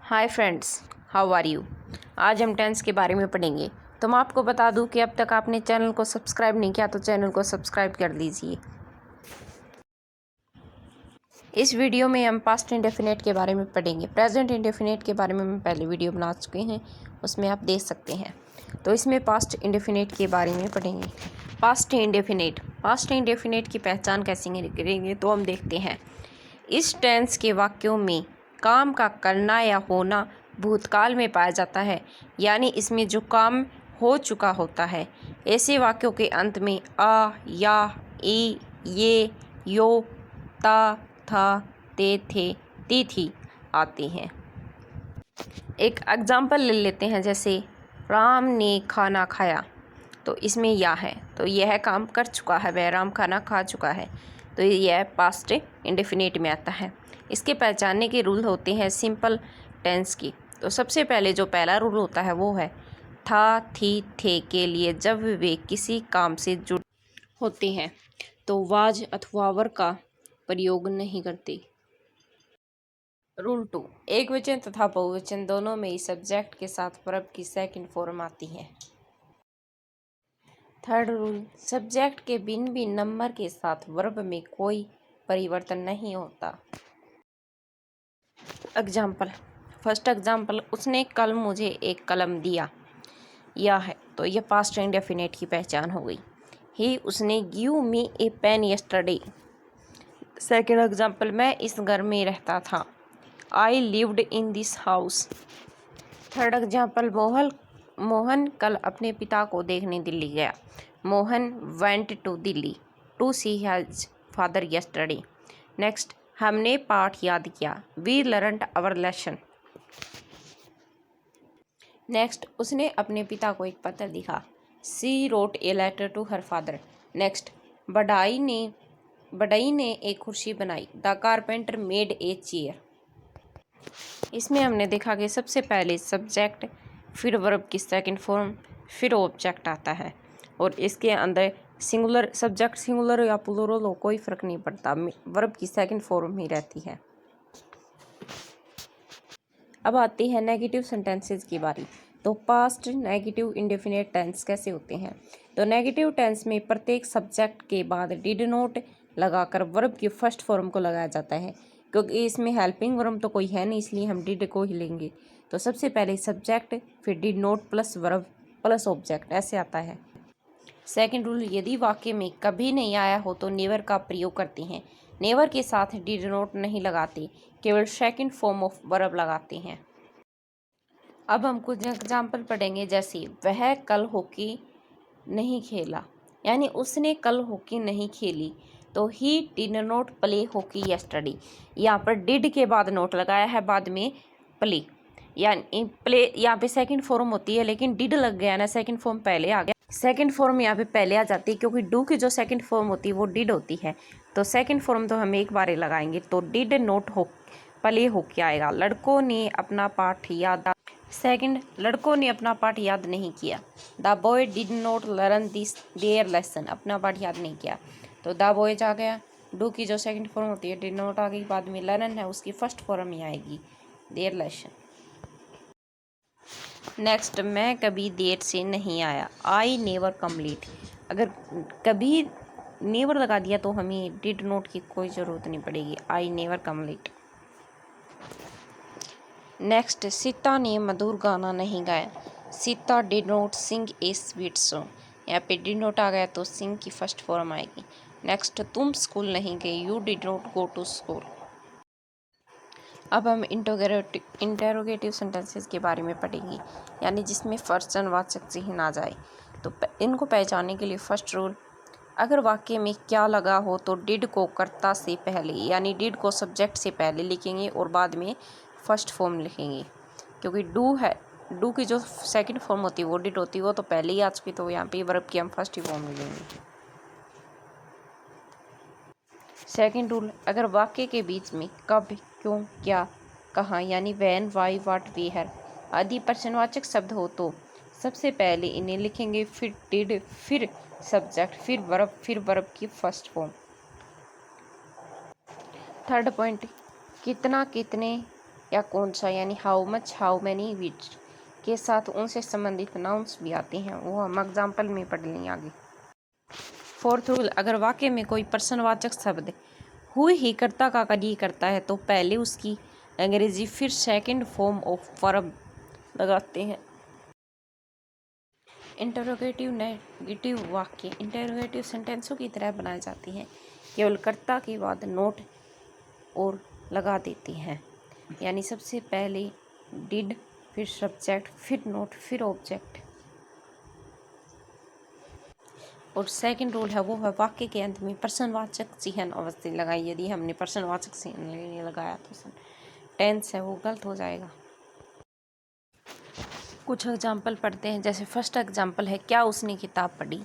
Hi friends, how are you. आज हम tense के बारे में पढ़ेंगे। तो मैं आपको बता दूं कि अब तक आपने चैनल को सब्सक्राइब नहीं किया तो चैनल को सब्सक्राइब कर लीजिए। इस वीडियो में हम पास्ट इंडेफिनिट के बारे में पढ़ेंगे। प्रेजेंट इंडेफिनिट के बारे में हम पहले वीडियो बना चुके हैं, उसमें आप देख सकते हैं। तो इसमें पास्ट इंडेफिनिट के बारे में पढ़ेंगे। पास्ट इंडेफिनिट की पहचान कैसे करेंगे तो हम देखते हैं। इस टेंस के वाक्यों में काम का करना या होना भूतकाल में पाया जाता है, यानी इसमें जो काम हो चुका होता है। ऐसे वाक्यों के अंत में आ, या, ई, ये, यो, ता, था, ते, थे, ती, थी आते हैं। एक एग्जाम्पल ले लेते हैं, जैसे राम ने खाना खाया, तो इसमें या है तो यह काम कर चुका है, वह राम खाना खा चुका है, तो यह पास्ट इंडेफिनिट में आता है। इसके पहचानने के रूल होते हैं सिंपल टेंस की। तो सबसे पहले जो पहला रूल होता है वो है था, थी, थे के लिए जब वे किसी काम से जुड़े होते हैं तो वाज अथवा वर का प्रयोग नहीं करते। रूल 2, एक वचन तथा बहुवचन दोनों में ही सब्जेक्ट के साथ वर्ब की सेकंड फॉर्म आती है। थर्ड रूल, सब्जेक्ट के भिन्न भिन्न नंबर के साथ वर्ब में कोई परिवर्तन नहीं होता। एग्जाम्पल, फर्स्ट एग्जाम्पल, उसने कल मुझे एक कलम दिया, यह है तो यह पास्ट इंडेफिनिट की पहचान हो गई। ही, उसने give me a pen yesterday. Second example, मैं इस घर में रहता था, I lived in this house. Third example, Mohan कल अपने पिता को देखने दिल्ली गया, Mohan went to Delhi to see his father yesterday. Next, हमने पाठ याद किया, we learned our lesson. Next, उसने अपने पिता को एक पत्र लिखा, she wrote a letter to her father. Next, बढ़ई ने एक कुर्सी बनाई, the carpenter made a chair. इसमें हमने देखा कि सबसे पहले सब्जेक्ट, फिर वर्ब की सेकंड फॉर्म, फिर ऑब्जेक्ट आता है, और इसके अंदर सिंगुलर, सब्जेक्ट सिंगुलर या प्लूरल हो कोई फ़र्क नहीं पड़ता, वर्ब की सेकंड फॉर्म ही रहती है। अब आती है नेगेटिव सेंटेंसेस की बारी। तो पास्ट नेगेटिव इंडेफिनिट टेंस कैसे होते हैं। तो नेगेटिव टेंस में प्रत्येक सब्जेक्ट के बाद डिड नॉट लगाकर वर्ब की फर्स्ट फॉर्म को लगाया जाता है, क्योंकि इसमें हेल्पिंग वर्ब तो कोई है नहीं, इसलिए हम डिड को ही लेंगे। तो सबसे पहले सब्जेक्ट, फिर did not plus verb plus object, ऐसे आता है। सेकंड रूल, यदि वाक्य में कभी नहीं आया हो तो नेवर का प्रयोग करते हैं। नेवर के साथ डिड नॉट नहीं लगाते, केवल सेकंड फॉर्म ऑफ वर्ब लगाते हैं। अब हम कुछ एग्जाम्पल पढ़ेंगे, जैसे वह कल हॉकी नहीं खेला, यानी उसने कल हॉकी नहीं खेली, तो he did not play hockey yesterday. यहाँ पर डिड के बाद नोट लगाया है, बाद में प्ले, यानी प्ले यहाँ पे सेकंड फॉर्म होती है, लेकिन डिड लग गया ना, सेकंड फॉर्म पहले आ गया। सेकंड फॉर्म यहाँ पे पहले आ जाती है, क्योंकि डू की जो सेकंड फॉर्म होती है वो डिड होती है, तो सेकंड फॉर्म तो हम एक बार ही लगाएंगे, तो डिड नॉट हो प्ले हॉकी आएगा। लड़कों ने अपना पाठ याद, सेकंड, लड़कों ने अपना पाठ याद नहीं किया, the boy did not learn this there lesson, अपना पाठ याद नहीं किया, तो द बॉयज आ गया। डू की जो सेकंड फॉर्म होती है डिड नॉट आ गई, बाद में लर्न है उसकी फर्स्ट फॉर्म ही आएगी, देयर लेसन। नेक्स्ट, मैं कभी देर से नहीं आया, आई नेवर कम्प्लीट। अगर कभी नेवर लगा दिया तो हमें डिड नॉट की कोई ज़रूरत नहीं पड़ेगी, I never complete. Next, Sita ने मधुर गाना नहीं गाया, Sita did not sing a sweet song. यहाँ पे डिड नॉट आ गया तो सिंग की फर्स्ट फॉर्म आएगी। नेक्स्ट, तुम स्कूल नहीं गए, you did not go to school. अब हम इंटेरोगेटिव सेंटेंसेस के बारे में पढ़ेंगे, यानी जिसमें फर्स्टनवाचक चिन्ह ना जाए। तो इनको पहचानने के लिए फर्स्ट रूल, अगर वाक्य में क्या लगा हो तो डिड को कर्ता से पहले, यानी डिड को सब्जेक्ट से पहले लिखेंगे और बाद में फर्स्ट फॉर्म लिखेंगे, क्योंकि डू है, डू की जो सेकंड फॉर्म होती है वो डिड होती है, वो तो पहले ही आ चुकी, तो यहाँ पे वर्ब की हम फर्स्ट ही फॉर्म लिखेंगे। सेकंड रूल, अगर वाक्य के बीच में कब, क्यों, क्या, कहाँ, यानी व्हेन, वाई, व्हाट, वेयर आदि प्रश्नवाचक शब्द हो तो सबसे पहले इन्हें लिखेंगे, फिर डिड, फिर सब्जेक्ट, फिर वर्ब की फर्स्ट फॉर्म। थर्ड पॉइंट, कितना, कितने, या कौन सा, यानी हाउ मच, हाउ मैनी, विच के साथ उनसे संबंधित नाउन्स भी आते हैं, वो हम एग्जाम्पल में पढ़ लेंगे आगे। फोर्थ रूल, अगर वाक्य में कोई प्रश्नवाचक शब्द हु ही कर्ता का कार्य करता है तो पहले उसकी अंग्रेजी फिर सेकंड फॉर्म ऑफ वर्ब लगाते हैं। इंटरोगेटिव नेगेटिव वाक्य इंटरोगेटिव सेंटेंसों की तरह बनाए जाते हैं, केवल कर्ता के बाद नोट और लगा देते हैं, यानी सबसे पहले डिड, फिर सब्जेक्ट, फिर नोट, फिर ऑब्जेक्ट। और सेकंड रूल है वो है वाक्य के अंत में प्रश्नवाचक चिन्ह अवश्य लगाई। यदि हमने प्रश्नवाचक चिन्ह नहीं लगाया तो टेंस है वो गलत हो जाएगा। कुछ एग्जाम्पल पढ़ते हैं, जैसे फर्स्ट एग्जाम्पल है, क्या उसने किताब पढ़ी,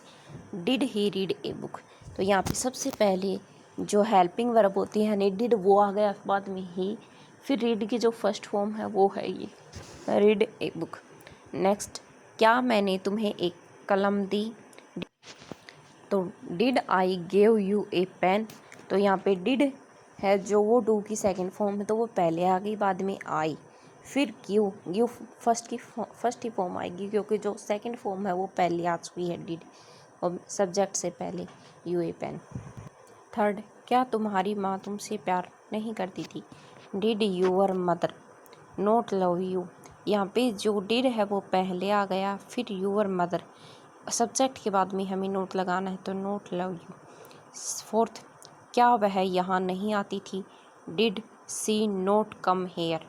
did he read a book. तो यहाँ पे सबसे पहले जो हेल्पिंग वर्ब होती है यानी डिड वो आ गया, बाद में ही, फिर रीड की जो फर्स्ट फॉर्म है वो है ये रीड ए बुक। नेक्स्ट, क्या मैंने तुम्हें एक कलम दी, तो did I gave you a pen. तो यहाँ पे डिड है जो वो डू की सेकंड फॉर्म है तो वो पहले आ गई, बाद में आई, फिर गिव फर्स्ट ही फॉर्म आएगी क्योंकि जो सेकंड फॉर्म है वो पहले आ चुकी है डिड, और सब्जेक्ट से पहले यू ए पेन। थर्ड, क्या तुम्हारी माँ तुमसे प्यार नहीं करती थी, did your mother not love you. यहाँ पे जो डिड है वो पहले आ गया, फिर यूअर मदर, सब्जेक्ट के बाद में हमें नोट लगाना है तो नोट लव यू। फोर्थ, क्या वह यहाँ नहीं आती थी, did she not come here.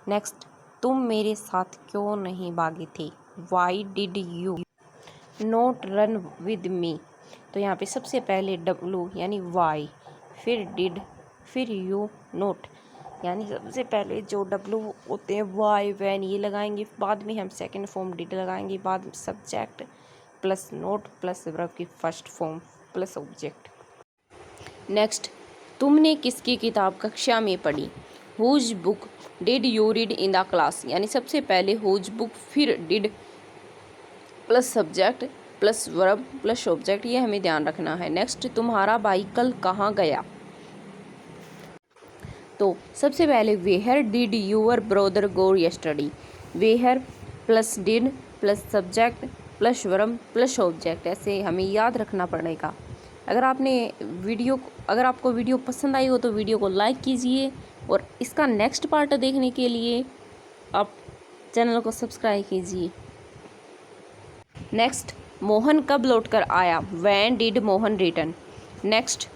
Next, तुम मेरे साथ क्यों नहीं भागे थे, why did you not run with me. तो यहाँ पे सबसे पहले डब्लू यानी वाई, फिर डिड, फिर यू, नोट, यानी सबसे पहले जो डब्लू होते हैं वाई वैन ये लगाएंगे, बाद में हम सेकंड फॉर्म डिड लगाएंगे, बाद में subject plus not plus verb की first form plus object. Next, तुमने किसकी किताब कक्षा में पढ़ी, whose book did you read in the class. यानी सबसे पहले हुज बुक, फिर did plus subject plus verb plus object, ये हमें ध्यान रखना है। नेक्स्ट, तुम्हारा भाई कल कहाँ गया, तो सबसे पहले where did your brother go yesterday, where plus did plus subject plus verb plus object, ऐसे हमें याद रखना पड़ेगा। अगर आपको वीडियो पसंद आई हो तो वीडियो को लाइक कीजिए, और इसका नेक्स्ट पार्ट देखने के लिए आप चैनल को सब्सक्राइब कीजिए। नेक्स्ट, मोहन कब लौटकर आया, when did Mohan return. Next,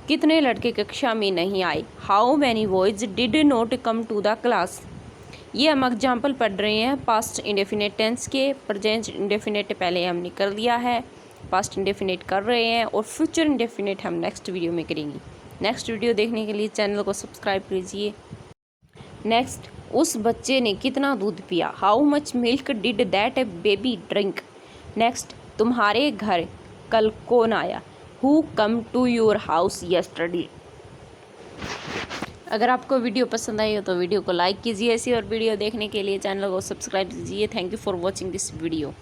कितने लड़के कक्षा में नहीं आए, how many boys did not come to the class. ये हम एग्जाम्पल पढ़ रहे हैं पास्ट इंडेफिनिट टेंस के। प्रेजेंट इंडेफिनिट पहले हमने कर लिया है, पास्ट इंडेफिनिट कर रहे हैं, और फ्यूचर इंडेफिनिट हम नेक्स्ट वीडियो में करेंगे। नेक्स्ट वीडियो देखने के लिए चैनल को सब्सक्राइब कीजिए। नेक्स्ट, उस बच्चे ने कितना दूध पिया, how much milk did that baby drink. Next, तुम्हारे घर कल कौन आया, who come to your house yesterday. अगर आपको वीडियो पसंद आई हो तो वीडियो को लाइक कीजिए, ऐसी और वीडियो देखने के लिए चैनल को सब्सक्राइब कीजिए। Thank you for watching this video.